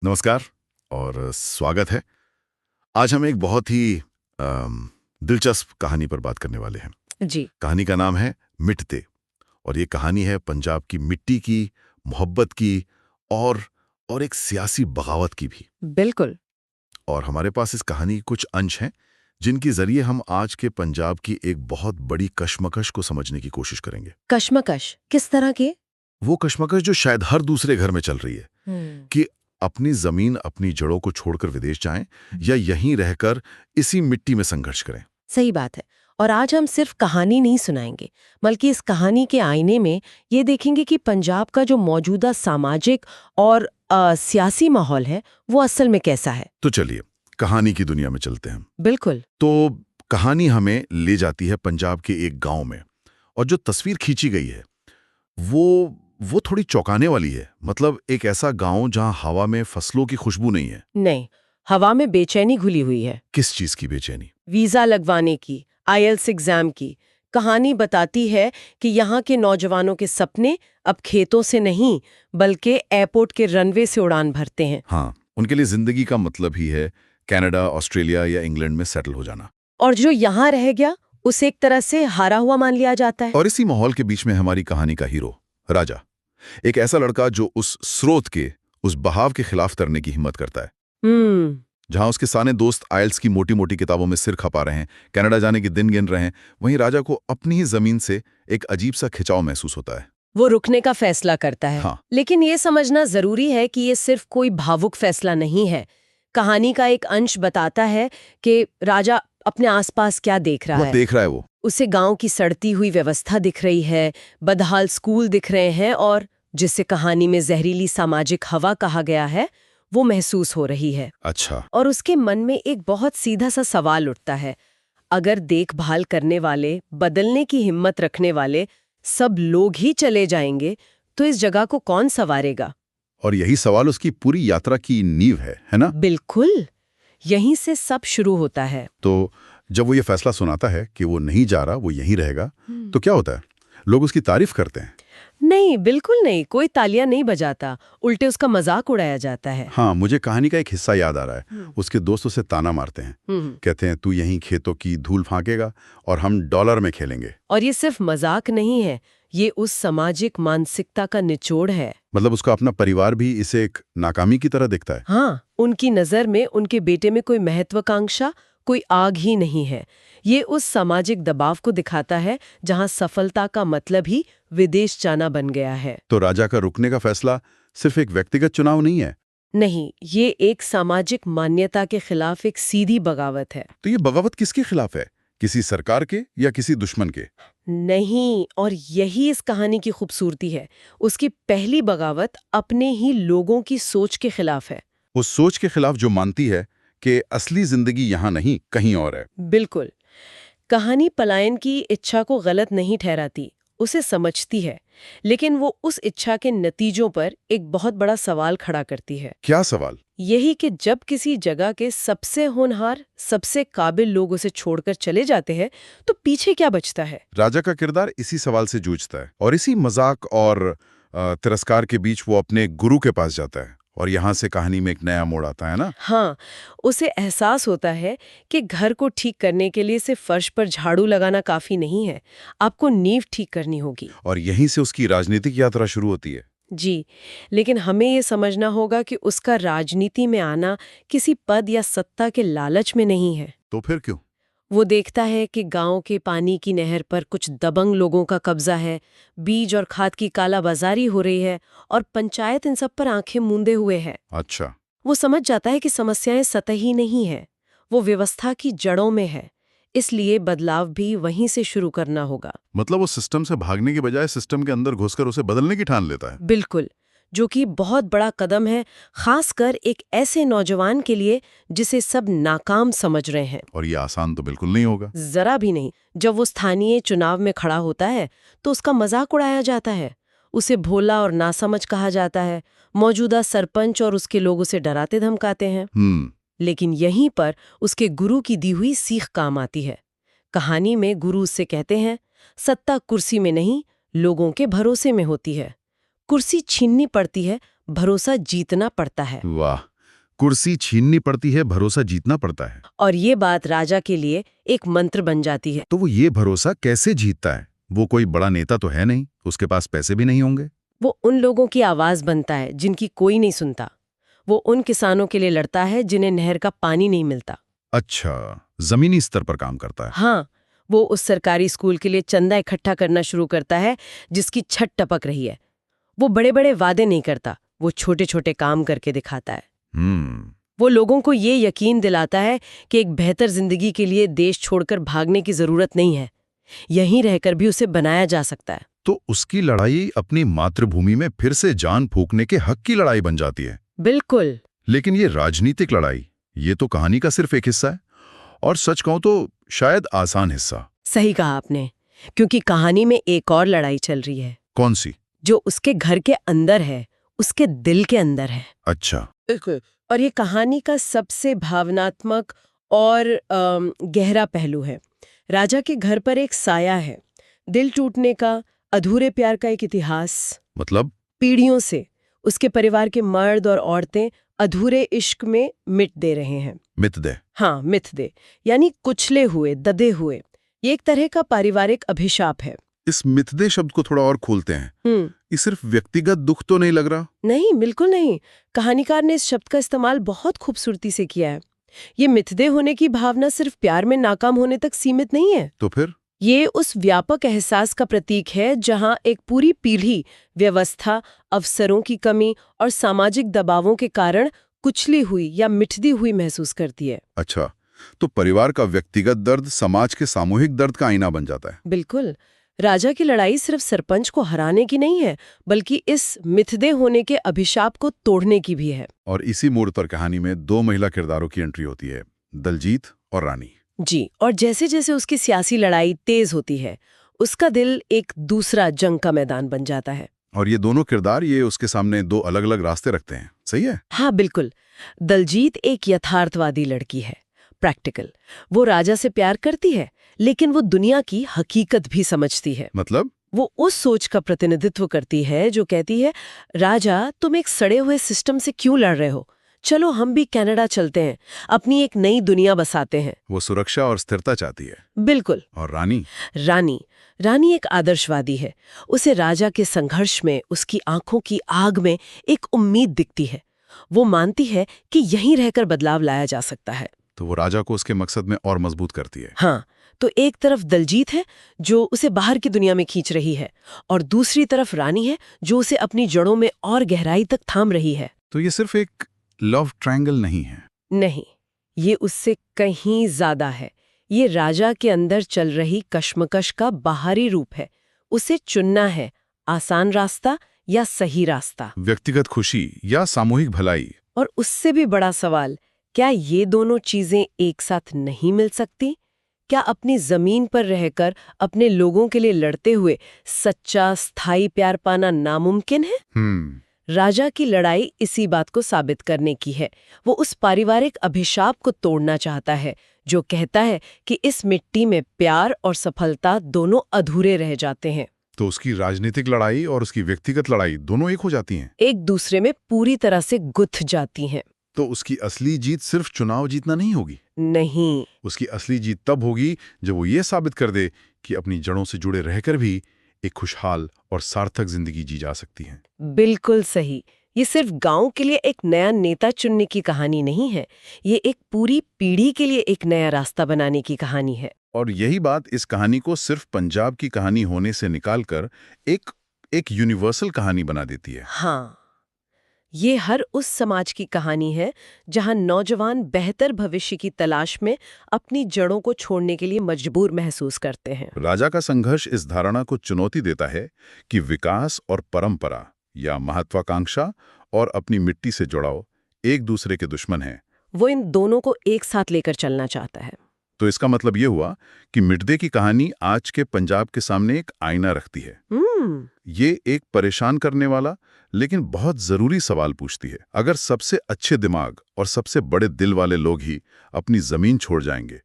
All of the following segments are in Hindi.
नमस्कार और स्वागत है। आज हम एक बहुत ही दिलचस्प कहानी पर बात करने वाले हैं। जी। कहानी का नाम है मिटते और ये कहानी है पंजाब की मिट्टी की, मोहब्बत की और और एक सियासी बगावत की भी। बिल्कुल। और हमारे पास इस कहानी के कुछ अंश हैं जिनके जरिए हम आज के पंजाब की एक बहुत बड़ी कश्मकश को समझने की कोशिश करेंगे। कश्मकश किस तरह की? वो कश्मकश जो शायद हर दूसरे घर में चल रही है हम्म। कि अपनी जमीन, अपनी जड़ों को छोड़कर विदेश जाएं या यहीं रहकर इसी मिट्टी में संघर्ष करें। सही बात है। और आज हम सिर्फ कहानी नहीं सुनाएंगे, बल्कि इस कहानी के आईने में ये देखेंगे कि पंजाब का जो मौजूदा सामाजिक और सियासी माहौल है वो असल में कैसा है। तो चलिए कहानी की दुनिया में चलते हैं। बिल्कुल। तो कहानी हमें ले जाती है पंजाब के एक गांव में और जो तस्वीर खींची गई है वो थोड़ी चौंकाने वाली है। मतलब एक ऐसा गांव जहां हवा में फसलों की खुशबू नहीं है। नहीं, हवा में बेचैनी घुली हुई है। किस चीज की बेचैनी? वीजा लगवाने की, आईएलटीएस एग्जाम की। कहानी बताती है कि यहाँ के नौजवानों के सपने अब खेतों से नहीं बल्कि एयरपोर्ट के रनवे से उड़ान भरते हैं। हाँ, उनके लिए जिंदगी का मतलब ही है कनाडा, ऑस्ट्रेलिया या इंग्लैंड में सेटल हो जाना। और जो यहाँ रह गया उसे एक तरह से हारा हुआ मान लिया जाता है। और इसी माहौल के बीच में हमारी कहानी का हीरो राजा, एक ऐसा लड़का जो उस स्रोत के, उस बहाव के खिलाफ तरने की हिम्मत करता है। जहां उसके सारे दोस्त आइल्स की मोटी मोटी किताबों में सिर खपा रहे हैं, कनाडा जाने के दिन गिन रहे हैं, वहीं राजा को अपनी ही जमीन से एक अजीब सा खिंचाव महसूस होता है। वो रुकने का फैसला करता है। हाँ। लेकिन ये समझना जरूरी है कि ये सिर्फ कोई भावुक फैसला नहीं है। कहानी का एक अंश बताता है कि राजा अपने आसपास क्या देख रहा है। देख रहा है वो उसे गांव की सड़ती हुई व्यवस्था दिख रही है, बदहाल स्कूल दिख रहे हैं और जिसे कहानी में जहरीली सामाजिक हवा कहा गया है वो महसूस हो रही है। अच्छा। और उसके मन में एक बहुत सीधा सा सवाल उठता है, अगर देखभाल करने वाले, बदलने की हिम्मत रखने वाले सब लोग ही चले जाएंगे तो इस जगह को कौन संवारेगा? और यही सवाल उसकी पूरी यात्रा की नींव है ना? बिल्कुल, यहीं से सब शुरू होता है। तो जब वो ये फैसला सुनाता है कि वो नहीं जा रहा, वो यहीं रहेगा, तो क्या होता है? लोग उसकी तारीफ करते हैं? नहीं, बिल्कुल नहीं। कोई तालियां नहीं बजाता, उल्टे उसका मजाक उड़ाया जाता है। हाँ, मुझे कहानी का एक हिस्सा याद आ रहा है। उसके दोस्त उसे ताना मारते हैं, कहते हैं तू यहीं खेतों की धूल फांकेगा और हम डॉलर में खेलेंगे। और ये सिर्फ मजाक नहीं है, ये उस सामाजिक मानसिकता का निचोड़ है। मतलब उसका अपना परिवार भी इसे एक नाकामी की तरह दिखता है। हाँ, उनकी नजर में उनके बेटे में कोई महत्वाकांक्षा, कोई आग ही नहीं है। ये उस सामाजिक दबाव को दिखाता है जहां सफलता का मतलब ही विदेश जाना बन गया है। तो राजा का रुकने का फैसला सिर्फ एक व्यक्तिगत चुनाव नहीं है। नहीं, ये एक सामाजिक मान्यता के खिलाफ एक सीधी बगावत है। तो ये बगावत किसके खिलाफ है? किसी सरकार के या किसी दुश्मन के? नहीं, और यही इस कहानी की खूबसूरती है। उसकी पहली बगावत अपने ही लोगों की सोच के खिलाफ है। उस सोच के खिलाफ जो मानती है कि असली जिंदगी यहाँ नहीं, कहीं और है। बिल्कुल। कहानी पलायन की इच्छा को गलत नहीं ठहराती, उसे समझती है, लेकिन वो उस इच्छा के नतीजों पर एक बहुत बड़ा सवाल खड़ा करती है। क्या सवाल? यही कि जब किसी जगह के सबसे होनहार, सबसे काबिल लोग उसे छोड़कर चले जाते हैं तो पीछे क्या बचता है? राजा का किरदार इसी सवाल से जूझता है और इसी मजाक और तिरस्कार के बीच वो अपने गुरु के पास जाता है और यहाँ से कहानी में एक नया मोड़ आता है ना? हाँ, उसे एहसास होता है कि घर को ठीक करने के लिए सिर्फ फर्श पर झाड़ू लगाना काफी नहीं है, आपको नींव ठीक करनी होगी। और यहीं से उसकी राजनीतिक यात्रा शुरू होती है। जी, लेकिन हमें ये समझना होगा कि उसका राजनीति में आना किसी पद या सत्ता के लालच में नहीं है। तो फिर क्यों? वो देखता है कि गांव के पानी की नहर पर कुछ दबंग लोगों का कब्जा है, बीज और खाद की कालाबाजारी हो रही है और पंचायत इन सब पर आंखें मूंदे हुए है। अच्छा। वो समझ जाता है कि समस्याएं सतही नहीं है, वो व्यवस्था की जड़ों में है। इसलिए बदलाव भी वहीं से शुरू करना होगा। मतलब वो सिस्टम से भागने के बजाय सिस्टम के अंदर घुसकर उसे बदलने की ठान लेता है। बिल्कुल, जो कि बहुत बड़ा कदम है, खासकर एक ऐसे नौजवान के लिए जिसे सब नाकाम समझ रहे हैं। और ये आसान तो बिल्कुल नहीं होगा। जरा भी नहीं। जब वो स्थानीय चुनाव में खड़ा होता है तो उसका मजाक उड़ाया जाता है, उसे भोला और नासमझ कहा जाता है। मौजूदा सरपंच और उसके लोग उसे डराते धमकाते हैं। लेकिन यहीं पर उसके गुरु की दी हुई सीख काम आती है। कहानी में गुरु उससे कहते हैं, सत्ता कुर्सी में नहीं, लोगों के भरोसे में होती है। कुर्सी छीननी पड़ती है, भरोसा जीतना पड़ता है। वाह, कुर्सी छीननी पड़ती है, भरोसा जीतना पड़ता है। और ये बात राजा के लिए एक मंत्र बन जाती है। तो वो ये भरोसा कैसे जीतता है? वो कोई बड़ा नेता तो है नहीं, उसके पास पैसे भी नहीं होंगे। वो उन लोगों की आवाज बनता है जिनकी कोई नहीं सुनता। वो उन किसानों के लिए लड़ता है जिन्हें नहर का पानी नहीं मिलता। अच्छा, जमीनी स्तर पर काम करता है। हाँ, वो उस सरकारी स्कूल के लिए चंदा इकट्ठा करना शुरू करता है जिसकी छत टपक रही है। वो बड़े बड़े वादे नहीं करता, वो छोटे छोटे काम करके दिखाता है। वो लोगों को ये यकीन दिलाता है कि एक बेहतर जिंदगी के लिए देश छोड़कर भागने की जरूरत नहीं है, यहीं रहकर भी उसे बनाया जा सकता है। तो उसकी लड़ाई अपनी मातृभूमि में फिर से जान फूंकने के हक की लड़ाई बन जाती है। बिल्कुल। लेकिन ये राजनीतिक लड़ाई, ये तो कहानी का सिर्फ एक हिस्सा है, और सच कहूं तो शायद आसान हिस्सा। सही कहा आपने, क्योंकि कहानी में एक और लड़ाई चल रही है। कौन सी? जो उसके घर के अंदर है, उसके दिल के अंदर है। अच्छा। और ये कहानी का सबसे भावनात्मक और गहरा पहलू है। राजा के घर पर एक साया है, दिल टूटने का, अधूरे प्यार का एक इतिहास। मतलब? पीढ़ियों से उसके परिवार के मर्द और औरतें अधूरे इश्क में मिट दे रहे हैं। मित दे? हाँ, मित दे यानी कुचले हुए, ददे हुए। ये एक तरह का पारिवारिक अभिशाप है। इस मितदे शब्द को थोड़ा और खोलते हैं। ये सिर्फ व्यक्तिगत दुख तो नहीं लग रहा? नहीं, बिल्कुल नहीं। कहानीकार ने इस शब्द का इस्तेमाल बहुत खूबसूरती से किया है। ये मितदे होने की भावना सिर्फ प्यार में नाकाम होने तक सीमित नहीं है। तो फिर? ये उस व्यापक एहसास का प्रतीक है जहां एक पूरी पीढ़ी व्यवस्था, अवसरों की कमी और सामाजिक दबावों के कारण कुचली हुई या मिटती हुई महसूस करती है। अच्छा, तो परिवार का व्यक्तिगत दर्द समाज के सामूहिक दर्द का आईना बन जाता है। बिल्कुल। राजा की लड़ाई सिर्फ सरपंच को हराने की नहीं है, बल्कि इस मिथदे होने के अभिशाप को तोड़ने की भी है। और इसी मोड़ पर कहानी में दो महिला किरदारों की एंट्री होती है, दलजीत और रानी। जी, और जैसे जैसे उसकी सियासी लड़ाई तेज होती है, उसका दिल एक दूसरा जंग का मैदान बन जाता है। और ये दोनों किरदार ये उसके सामने दो अलग अलग रास्ते रखते हैं। सही है? हाँ, बिल्कुल। दलजीत एक यथार्थवादी लड़की है, प्रैक्टिकल। वो राजा से प्यार करती है, लेकिन वो दुनिया की हकीकत भी समझती है। मतलब? वो उस सोच का प्रतिनिधित्व करती है जो कहती है, राजा तुम एक सड़े हुए सिस्टम से क्यों लड़ रहे हो? चलो हम भी कनाडा चलते हैं, अपनी एक नई दुनिया बसाते हैं। वो सुरक्षा और स्थिरता चाहती है। बिल्कुल। और रानी? रानी एक आदर्शवादी है। उसे राजा के संघर्ष में, उसकी आंखों की आग में एक उम्मीद दिखती है। वो मानती है कि यहीं रहकर बदलाव लाया जा सकता है। तो वो राजा को उसके मकसद में और मजबूत करती है। हाँ, तो एक तरफ दलजीत है जो उसे बाहर की दुनिया में खींच रही है, और दूसरी तरफ रानी है जो उसे अपनी जड़ों में और गहराई तक थाम रही है। तो ये सिर्फ एक लव ट्रायंगल नहीं है? नहीं, ये उससे कहीं ज्यादा है। ये राजा के अंदर चल रही कश्मकश का बाहरी रूप है। उसे चुनना है, आसान रास्ता या सही रास्ता, व्यक्तिगत खुशी या सामूहिक भलाई। और उससे भी बड़ा सवाल, क्या ये दोनों चीजें एक साथ नहीं मिल सकती? क्या अपनी जमीन पर रहकर अपने लोगों के लिए लड़ते हुए सच्चा स्थायी प्यार पाना नामुमकिन है? राजा की लड़ाई इसी बात को साबित करने की है। वो उस पारिवारिक अभिशाप को तोड़ना चाहता है जो कहता है कि इस मिट्टी में प्यार और सफलता दोनों अधूरे रह जाते हैं। तो उसकी राजनीतिक लड़ाई और उसकी व्यक्तिगत लड़ाई दोनों एक हो जाती हैं? एक दूसरे में पूरी तरह से गुथ जाती हैं। तो उसकी असली जीत सिर्फ चुनाव जीतना नहीं होगी? नहीं, उसकी असली जीत तब होगी जब वो ये साबित कर दे कि अपनी जड़ों से जुड़े रहकर भी एक खुशहाल और सार्थक जिंदगी जी जा सकती है। बिल्कुल सही। ये सिर्फ गांव के लिए एक नया नेता चुनने की कहानी नहीं है, ये एक पूरी पीढ़ी के लिए एक नया रास्ता बनाने की कहानी है। और यही बात इस कहानी को सिर्फ पंजाब की कहानी होने से निकालकर एक यूनिवर्सल कहानी बना देती है। हाँ, ये हर उस समाज की कहानी है जहां नौजवान बेहतर भविष्य की तलाश में अपनी जड़ों को छोड़ने के लिए मजबूर महसूस करते हैं। राजा का संघर्ष इस धारणा को चुनौती देता है कि विकास और परंपरा या महत्वाकांक्षा और अपनी मिट्टी से जुड़ाव एक दूसरे के दुश्मन हैं। वो इन दोनों को एक साथ लेकर चलना चाहता है। तो इसका मतलब ये हुआ कि मिटदे की कहानी आज के पंजाब के सामने एक आईना रखती है। ये एक परेशान करने वाला लेकिन बहुत जरूरी सवाल पूछती है। अगर सबसे अच्छे दिमाग और सबसे बड़े दिल वाले लोग ही अपनी जमीन छोड़ जाएंगे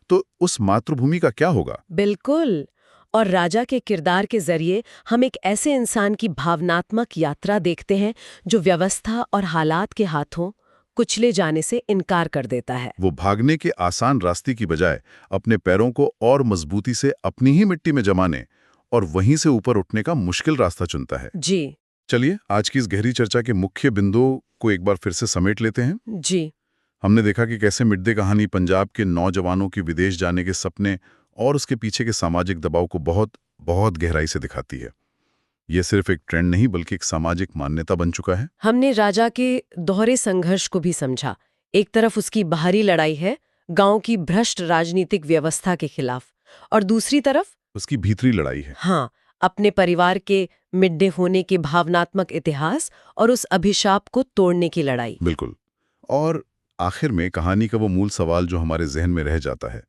तो उस मातृभूमि का क्या होगा? बिल्कुल। और राजा के किरदार के जरिए हम एक ऐसे इंसान की भावनात्मक यात्रा देखते हैं जो व्यवस्था और हालात के हाथों कुचले जाने से इनकार कर देता है। वो भागने के आसान रास्ते की बजाय अपने पैरों को और मजबूती से अपनी ही मिट्टी में जमाने और वहीं से ऊपर उठने का मुश्किल रास्ता चुनता है। जी चलिए आज की इस गहरी चर्चा के मुख्य बिंदुओं को एक बार फिर से समेट लेते हैं। जी हमने देखा कि कैसे मिड-डे कहानी पंजाब के नौजवानों के विदेश जाने के सपने और उसके पीछे के सामाजिक दबाव को बहुत बहुत गहराई से दिखाती है। ये सिर्फ एक ट्रेंड नहीं बल्कि एक सामाजिक मान्यता बन चुका है। हमने राजा के दोहरे संघर्ष को भी समझा। एक तरफ उसकी बाहरी लड़ाई है गांव की भ्रष्ट राजनीतिक व्यवस्था के खिलाफ, और दूसरी तरफ उसकी भीतरी लड़ाई है। हाँ, अपने परिवार के मिड-डे होने के भावनात्मक इतिहास और उस अभिशाप को तोड़ने की लड़ाई। बिल्कुल। और आखिर में कहानी का वो मूल सवाल जो हमारे जहन में रह जाता है,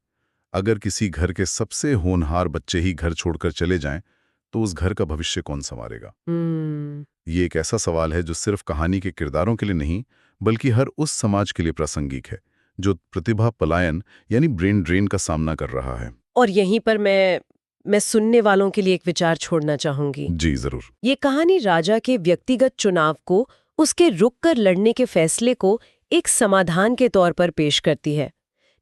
अगर किसी घर के सबसे होनहार बच्चे ही घर छोड़कर चले जाएं, तो उस घर का भविष्य कौन संवारेगा? ये एक ऐसा सवाल है जो सिर्फ कहानी के किरदारों के लिए नहीं, बल्कि हर उस समाज के लिए प्रासंगिक है जो प्रतिभा पलायन यानी ब्रेन ड्रेन का सामना कर रहा है। और यहीं पर मैं सुनने वालों के लिए एक विचार छोड़ना चाहूंगी। जी जरूर। ये कहानी राजा के व्यक्तिगत चुनाव को, उसके रुक कर लड़ने के फैसले को एक समाधान के तौर पर पेश करती है।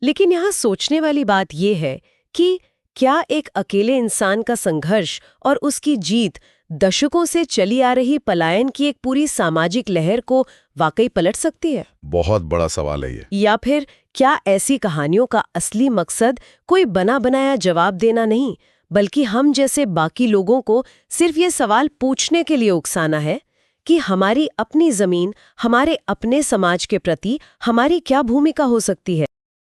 लेकिन यहाँ सोचने वाली बात यह है कि क्या एक अकेले इंसान का संघर्ष और उसकी जीत दशकों से चली आ रही पलायन की एक पूरी सामाजिक लहर को वाकई पलट सकती है? बहुत बड़ा सवाल है ये। या फिर क्या ऐसी कहानियों का असली मकसद कोई बना बनाया जवाब देना नहीं, बल्कि हम जैसे बाकी लोगों को सिर्फ ये सवाल पूछने के लिए उकसाना है कि हमारी अपनी जमीन, हमारे अपने समाज के प्रति हमारी क्या भूमिका हो सकती है?